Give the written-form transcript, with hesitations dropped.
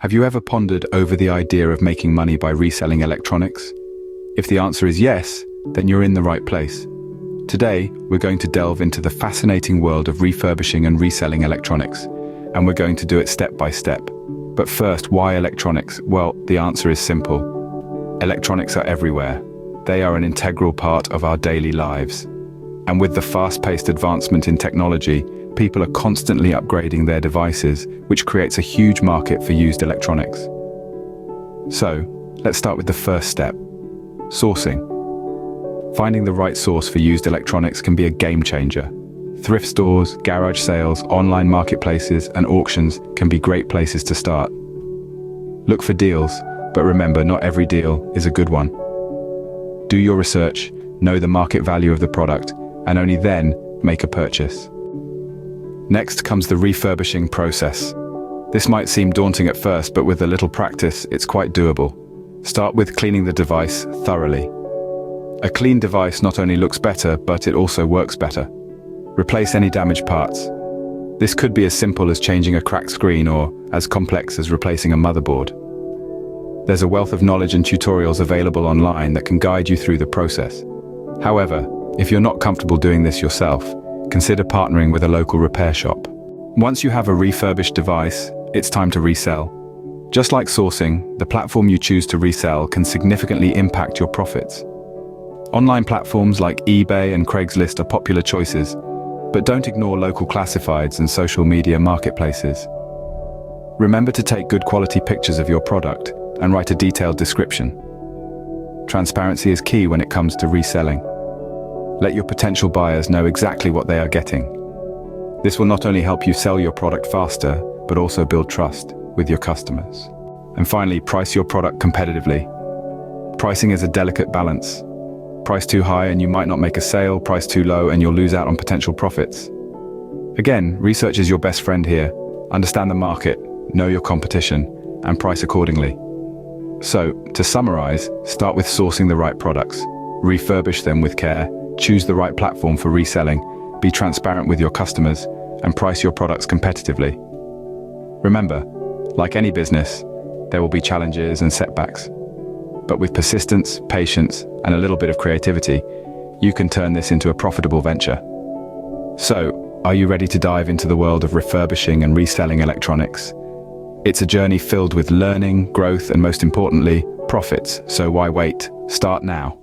Have you ever pondered over the idea of making money by reselling electronics? If the answer is yes, then you're in the right place. Today, we're going to delve into the fascinating world of refurbishing and reselling electronics, and we're going to do it step by step. But first, why electronics? Well, the answer is simple. Electronics are everywhere. They are an integral part of our daily lives. And with the fast-paced advancement in technology, people are constantly upgrading their devices, which creates a huge market for used electronics. So, let's start with the first step: sourcing. Finding the right source for used electronics can be a game changer. Thrift stores, garage sales, online marketplaces, and auctions can be great places to start. Look for deals, but remember, not every deal is a good one. Do your research, know the market value of the product, and only then make a purchase. Next comes the refurbishing process. This might seem daunting at first, but with a little practice, it's quite doable. Start with cleaning the device thoroughly. A clean device not only looks better, but it also works better. Replace any damaged parts. This could be as simple as changing a cracked screen or as complex as replacing a motherboard. There's a wealth of knowledge and tutorials available online that can guide you through the process. However, if you're not comfortable doing this yourself, consider partnering with a local repair shop. Once you have a refurbished device, it's time to resell. Just like sourcing, the platform you choose to resell can significantly impact your profits. Online platforms like eBay and Craigslist are popular choices, but don't ignore local classifieds and social media marketplaces. Remember to take good quality pictures of your product and write a detailed description. Transparency is key when it comes to reselling. Let your potential buyers know exactly what they are getting. This will not only help you sell your product faster, but also build trust with your customers. And finally, price your product competitively. Pricing is a delicate balance. Price too high and you might not make a sale, price too low and you'll lose out on potential profits. Again, research is your best friend here. Understand the market, know your competition, and price accordingly. So, to summarize, start with sourcing the right products, refurbish them with care, choose the right platform for reselling, be transparent with your customers, and price your products competitively. Remember, like any business, there will be challenges and setbacks. But with persistence, patience, and a little bit of creativity, you can turn this into a profitable venture. So, are you ready to dive into the world of refurbishing and reselling electronics? It's a journey filled with learning, growth, and most importantly, profits. So why wait? Start now.